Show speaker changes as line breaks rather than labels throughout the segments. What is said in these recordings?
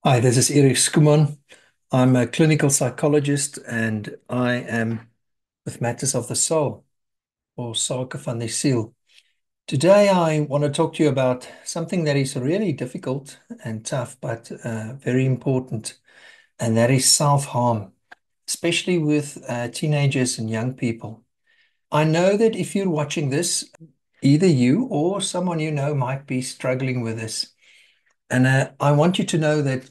Hi, this is Erich Schoeman. I'm a clinical psychologist and I am with Matters of the Soul or Sake van die Siel. Today, I want to talk to you about something that is really difficult and tough, but very important, and that is self-harm, especially with teenagers and young people. I know that if you're watching this, either you or someone you know might be struggling with this. And I want you to know that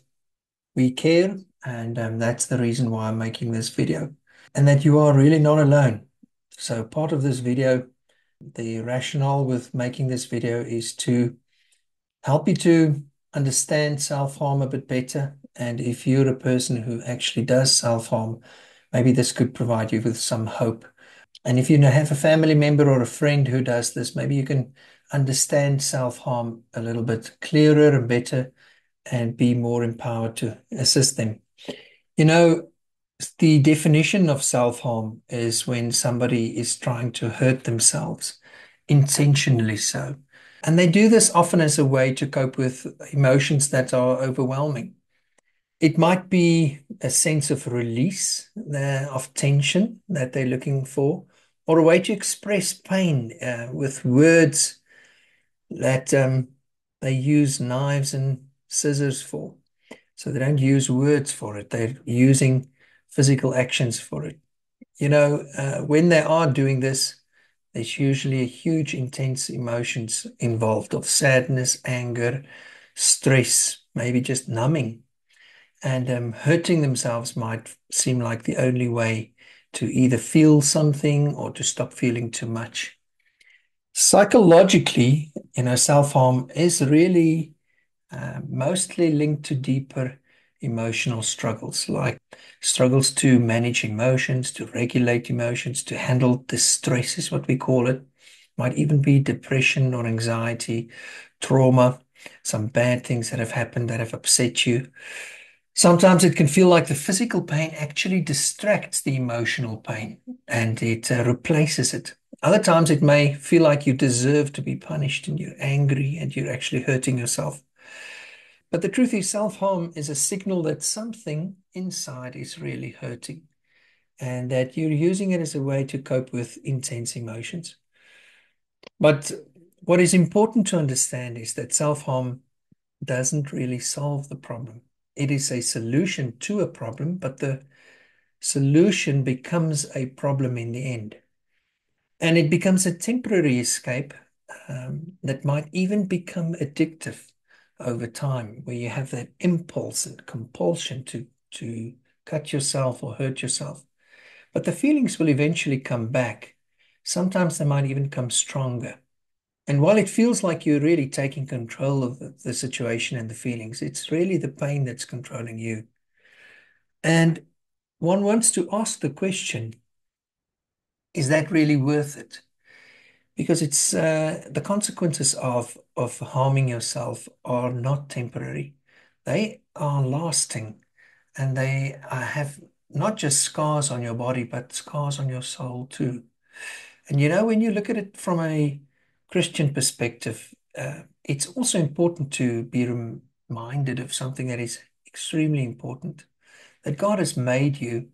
we care, and that's the reason why I'm making this video, and that you are really not alone. So part of this video, the rationale with making this video is to help you to understand self-harm a bit better. And if you're a person who actually does self-harm, maybe this could provide you with some hope. And if you have a family member or a friend who does this, maybe you can understand self-harm a little bit clearer and better and be more empowered to assist them. You know, the definition of self-harm is when somebody is trying to hurt themselves, intentionally so. And they do this often as a way to cope with emotions that are overwhelming. It might be a sense of release, of tension that they're looking for, or a way to express pain with words that they use knives and scissors for. So they don't use words for it. They're using physical actions for it. When they are doing this, there's usually a huge, intense emotions involved of sadness, anger, stress, maybe just numbing. And hurting themselves might seem like the only way to either feel something or to stop feeling too much. Psychologically, self-harm is really mostly linked to deeper emotional struggles, like struggles to manage emotions, to regulate emotions, to handle distress, is what we call it. Might even be depression or anxiety, trauma, some bad things that have happened that have upset you. Sometimes it can feel like the physical pain actually distracts the emotional pain and it replaces it. Other times it may feel like you deserve to be punished and you're angry and you're actually hurting yourself. But the truth is, self-harm is a signal that something inside is really hurting and that you're using it as a way to cope with intense emotions. But what is important to understand is that self-harm doesn't really solve the problem. It is a solution to a problem, but the solution becomes a problem in the end. And it becomes a temporary escape that might even become addictive over time, where you have that impulse and compulsion to cut yourself or hurt yourself. But the feelings will eventually come back. Sometimes they might even come stronger. And while it feels like you're really taking control of the situation and the feelings, it's really the pain that's controlling you. And one wants to ask the question, is that really worth it? Because it's the consequences of harming yourself are not temporary. They are lasting, and they have not just scars on your body, but scars on your soul too. And when you look at it from a Christian perspective, it's also important to be reminded of something that is extremely important, that God has made you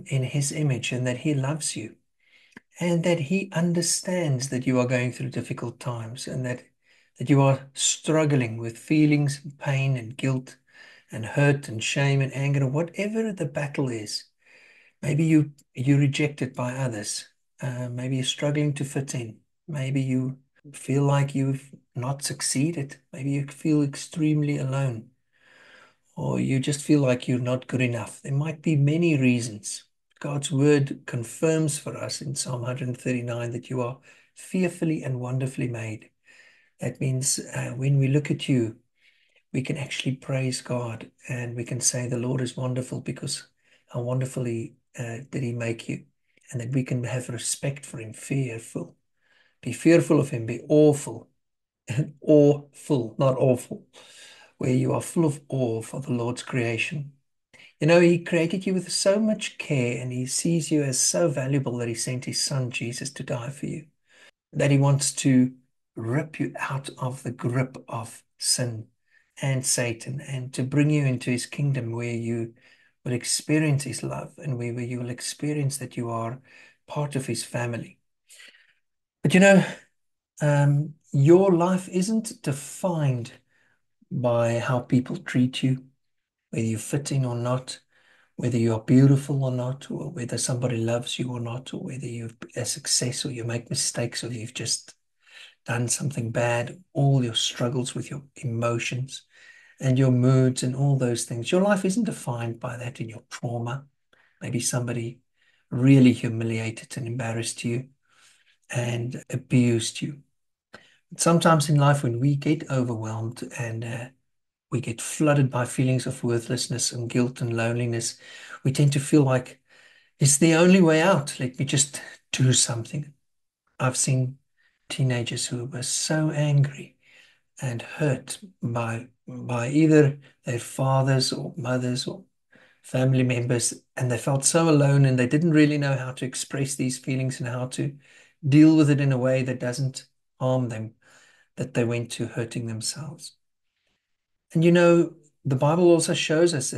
in His image and that He loves you and that He understands that you are going through difficult times and that you are struggling with feelings and pain and guilt and hurt and shame and anger, or whatever the battle is. Maybe you're rejected by others. Maybe you're struggling to fit in. Maybe you feel like you've not succeeded. Maybe you feel extremely alone, or you just feel like you're not good enough. There might be many reasons. God's word confirms for us in Psalm 139 that you are fearfully and wonderfully made. That means when we look at you, we can actually praise God and we can say the Lord is wonderful because how wonderfully did He make you, and that we can have respect for Him, fearful. Be fearful of Him, be awful, awful, not awful, where you are full of awe for the Lord's creation. He created you with so much care and He sees you as so valuable that He sent His Son Jesus to die for you, that He wants to rip you out of the grip of sin and Satan, and to bring you into his kingdom where you will experience his love and where you will experience that you are part of his family. But your life isn't defined by how people treat you, whether you fit in or not, whether you are beautiful or not, or whether somebody loves you or not, or whether you're a success or you make mistakes or you've just done something bad, all your struggles with your emotions and your moods and all those things. Your life isn't defined by that in your trauma. Maybe somebody really humiliated and embarrassed you and abused you. Sometimes in life, when we get overwhelmed and we get flooded by feelings of worthlessness and guilt and loneliness, we tend to feel like it's the only way out. Let me just do something. I've seen teenagers who were so angry and hurt by either their fathers or mothers or family members, and they felt so alone and they didn't really know how to express these feelings and how to deal with it in a way that doesn't harm them, that they went to hurting themselves. And the Bible also shows us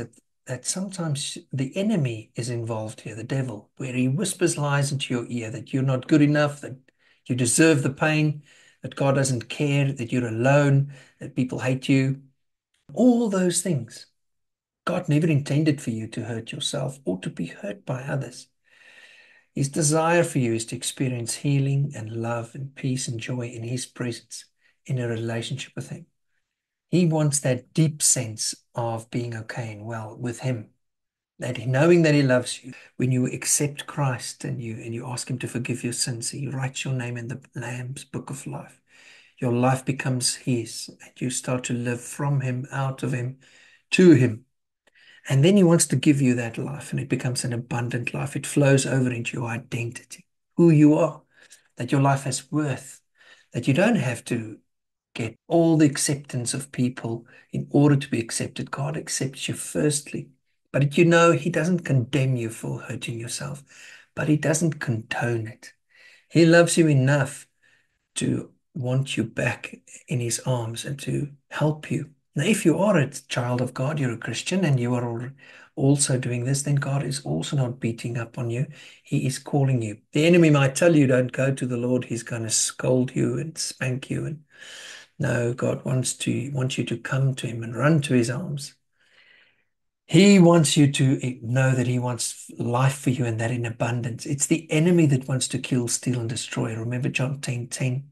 that sometimes the enemy is involved here, the devil, where he whispers lies into your ear that you're not good enough, that you deserve the pain, that God doesn't care, that you're alone, that people hate you. All those things. God never intended for you to hurt yourself or to be hurt by others. His desire for you is to experience healing and love and peace and joy in His presence, in a relationship with Him. He wants that deep sense of being okay and well with Him, that knowing that He loves you. When you accept Christ and you ask Him to forgive your sins, He writes your name in the Lamb's book of life. Your life becomes His, and you start to live from Him, out of Him, to Him. And then He wants to give you that life, and it becomes an abundant life. It flows over into your identity, who you are, that your life has worth, that you don't have to get all the acceptance of people in order to be accepted. God accepts you firstly. But He doesn't condemn you for hurting yourself, but He doesn't condone it. He loves you enough to want you back in His arms and to help you. Now, if you are a child of God, you're a Christian, and you are also doing this, then God is also not beating up on you. He is calling you. The enemy might tell you, don't go to the Lord. He's going to scold you and spank you. And no, God wants you to come to Him and run to His arms. He wants you to know that He wants life for you and that in abundance. It's the enemy that wants to kill, steal, and destroy. Remember John 10:10.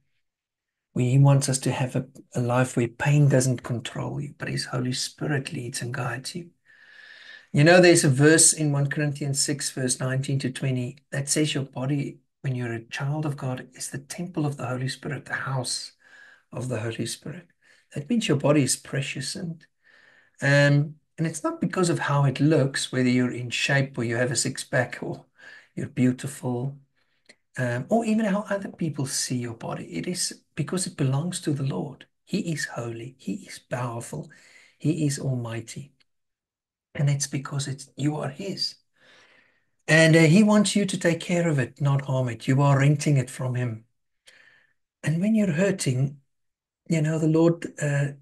He wants us to have a life where pain doesn't control you, but His Holy Spirit leads and guides you. There's a verse in 1 Corinthians 6, verse 19 to 20, that says your body, when you're a child of God, is the temple of the Holy Spirit, the house of the Holy Spirit. That means your body is precious, and it's not because of how it looks, whether you're in shape or you have a six pack or you're beautiful, or even how other people see your body. It is because it belongs to the Lord. He is holy. He is powerful. He is almighty. And it's because you are His. And He wants you to take care of it, not harm it. You are renting it from Him. And when you're hurting, the Lord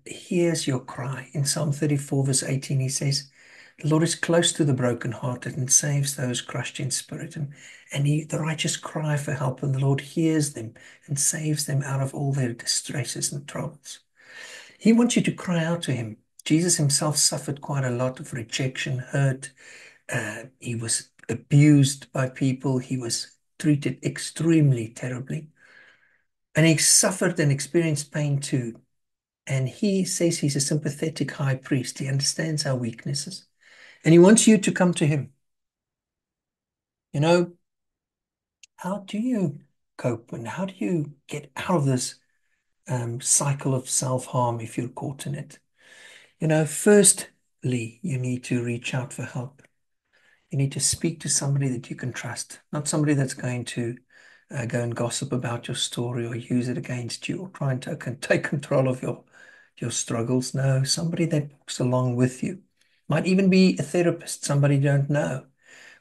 hears your cry. In Psalm 34, verse 18, He says, the Lord is close to the brokenhearted and saves those crushed in spirit. And the righteous cry for help, and the Lord hears them and saves them out of all their distresses and troubles. He wants you to cry out to Him. Jesus Himself suffered quite a lot of rejection, hurt. He was abused by people. He was treated extremely terribly. And He suffered and experienced pain too. And He says He's a sympathetic high priest. He understands our weaknesses. And He wants you to come to Him. How do you cope and how do you get out of this cycle of self-harm if you're caught in it? Firstly, you need to reach out for help. You need to speak to somebody that you can trust, not somebody that's going to go and gossip about your story or use it against you or try and take control of your struggles. No, somebody that walks along with you. Might even be a therapist, somebody you don't know,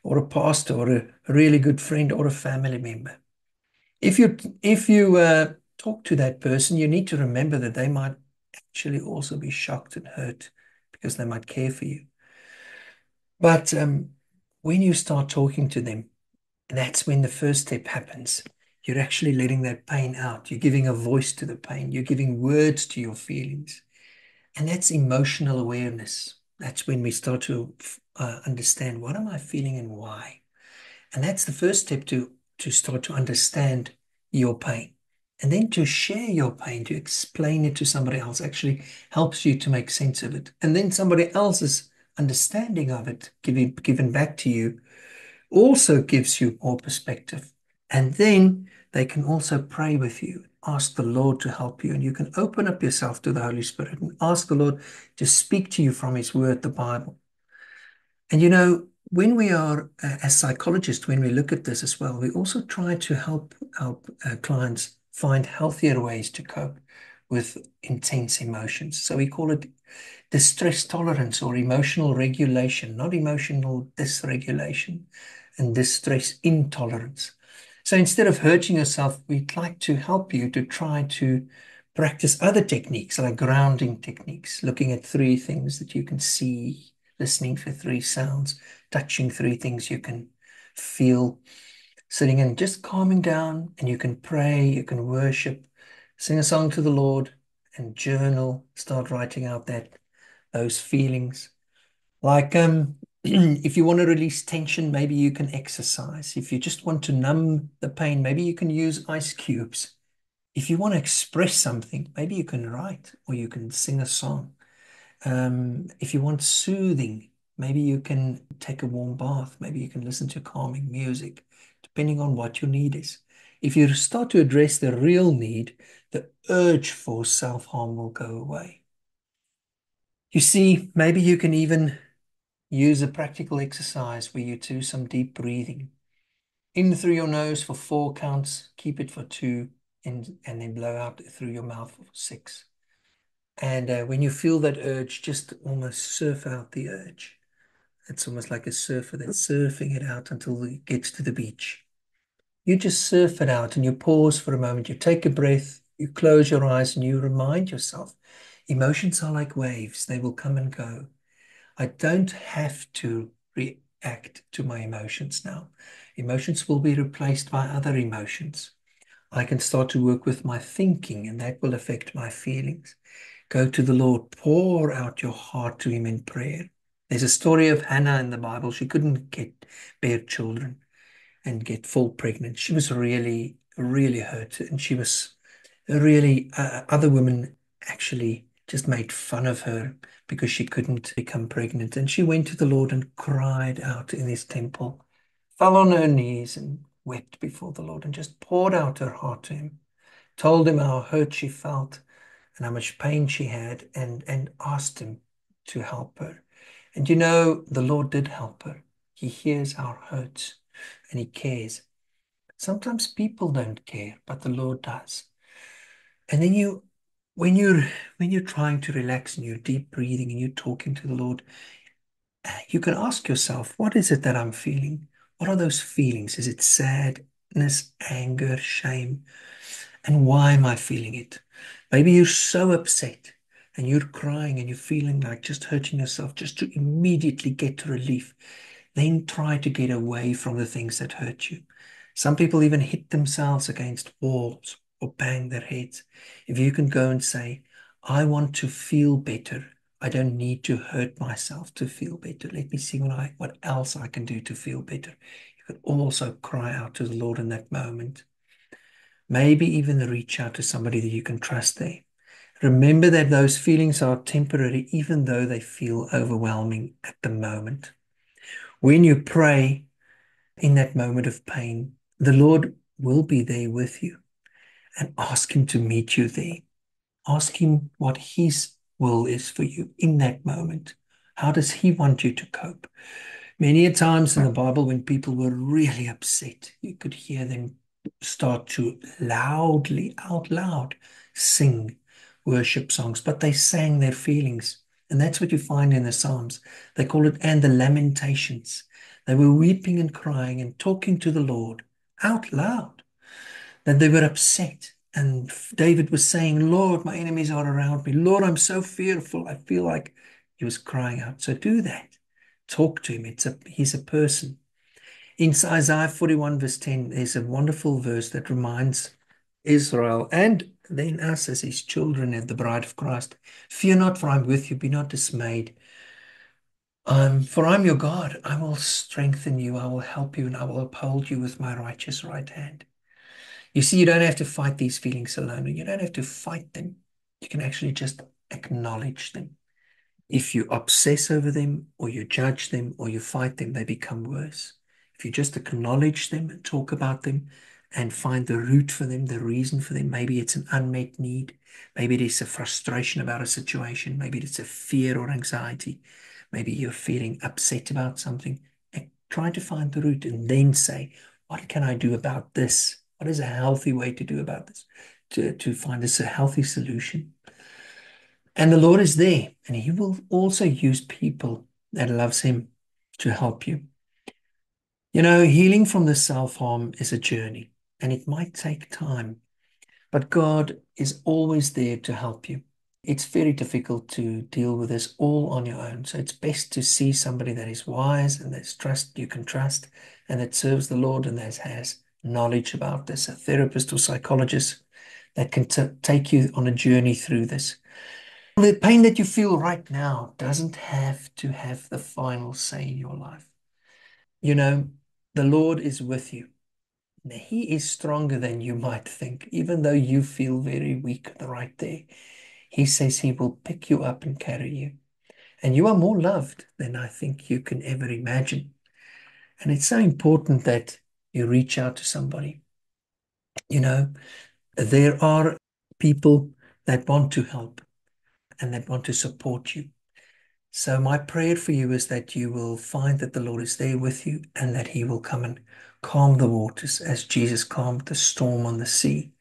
or a pastor, or a really good friend, or a family member. If you talk to that person, you need to remember that they might actually also be shocked and hurt because they might care for you. But when you start talking to them, that's when the first step happens. You're actually letting that pain out. You're giving a voice to the pain. You're giving words to your feelings. And that's emotional awareness. That's when we start to understand, what am I feeling and why? And that's the first step to start to understand your pain. And then to share your pain, to explain it to somebody else, actually helps you to make sense of it. And then somebody else's understanding of it, given back to you, also gives you more perspective. And then they can also pray with you, ask the Lord to help you, and you can open up yourself to the Holy Spirit and ask the Lord to speak to you from His Word, the Bible. And when we are, as psychologists, when we look at this as well, we also try to help clients find healthier ways to cope with intense emotions. So we call it distress tolerance or emotional regulation, not emotional dysregulation, and distress intolerance. So instead of hurting yourself, we'd like to help you to try to practice other techniques like grounding techniques, looking at three things that you can see, listening for three sounds, touching three things you can feel, sitting and just calming down, and you can pray, you can worship, sing a song to the Lord, and journal, start writing out those feelings. Like if you want to release tension, maybe you can exercise. If you just want to numb the pain, maybe you can use ice cubes. If you want to express something, maybe you can write or you can sing a song. If you want soothing, maybe you can take a warm bath. Maybe you can listen to calming music, depending on what your need is. If you start to address the real need, the urge for self-harm will go away. You see, maybe you can even use a practical exercise where you do some deep breathing. In through your nose for 4 counts, keep it for 2, and then blow out through your mouth for 6. And when you feel that urge, just almost surf out the urge. It's almost like a surfer that's surfing it out until it gets to the beach. You just surf it out and you pause for a moment. You take a breath, you close your eyes, and you remind yourself emotions are like waves, they will come and go. I don't have to react to my emotions now. Emotions will be replaced by other emotions. I can start to work with my thinking, and that will affect my feelings. Go to the Lord, pour out your heart to Him in prayer. There's a story of Hannah in the Bible. She couldn't bear children and fall pregnant. She was really, really hurt, and she was really, other women actually just made fun of her because she couldn't become pregnant. And she went to the Lord and cried out in His temple, fell on her knees and wept before the Lord and just poured out her heart to Him, told Him how hurt she felt and how much pain she had, and asked Him to help her. And the Lord did help her. He hears our hurts and He cares. Sometimes people don't care, but the Lord does. And then when you're trying to relax and you're deep breathing and you're talking to the Lord, you can ask yourself, what is it that I'm feeling? What are those feelings? Is it sadness, anger, shame? And why am I feeling it? Maybe you're so upset and you're crying and you're feeling like just hurting yourself just to immediately get to relief. Then try to get away from the things that hurt you. Some people even hit themselves against walls or bang their heads. If you can go and say, I want to feel better. I don't need to hurt myself to feel better. Let me see what else I can do to feel better. You could also cry out to the Lord in that moment. Maybe even reach out to somebody that you can trust there. Remember that those feelings are temporary, even though they feel overwhelming at the moment. When you pray in that moment of pain, the Lord will be there with you, and ask Him to meet you there. Ask Him what His will is for you in that moment. How does He want you to cope? Many a times in the Bible, when people were really upset, you could hear them start to loudly, out loud, sing worship songs, but they sang their feelings. And that's what you find in the Psalms. They call it, and the Lamentations. They were weeping and crying and talking to the Lord out loud, that they were upset. And David was saying, Lord, my enemies are around me. Lord, I'm so fearful. I feel like he was crying out. So do that. Talk to him. He's a person. In Isaiah 41, verse 10, there's a wonderful verse that reminds Israel and then us as his children and the bride of Christ, fear not, for I'm with you. Be not dismayed. For I'm your God. I will strengthen you. I will help you and I will uphold you with my righteous right hand. You see, you don't have to fight these feelings alone. You don't have to fight them. You can actually just acknowledge them. If you obsess over them or you judge them or you fight them, they become worse. If you just acknowledge them and talk about them and find the root for them, the reason for them, maybe it's an unmet need. Maybe it is a frustration about a situation. Maybe it's a fear or anxiety. Maybe you're feeling upset about something. And try to find the root and then say, what can I do about this? What is a healthy way to do about this? To find this a healthy solution. And the Lord is there, and He will also use people that loves Him to help you. You know, healing from the self-harm is a journey, and it might take time, but God is always there to help you. It's very difficult to deal with this all on your own. So it's best to see somebody that is wise and that's trust you can trust and that serves the Lord and that has knowledge about this, a therapist or psychologist that can take you on a journey through this. The pain that you feel right now doesn't have to have the final say in your life. You know, the Lord is with you. He is stronger than you might think, even though you feel very weak right there. He says He will pick you up and carry you. And you are more loved than I think you can ever imagine. And it's so important that you reach out to somebody. You know, there are people that want to help and that want to support you. So my prayer for you is that you will find that the Lord is there with you and that He will come and calm the waters as Jesus calmed the storm on the sea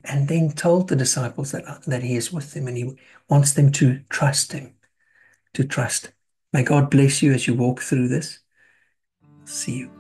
and then told the disciples that He is with them and He wants them to trust Him, to trust. May God bless you as you walk through this. See you.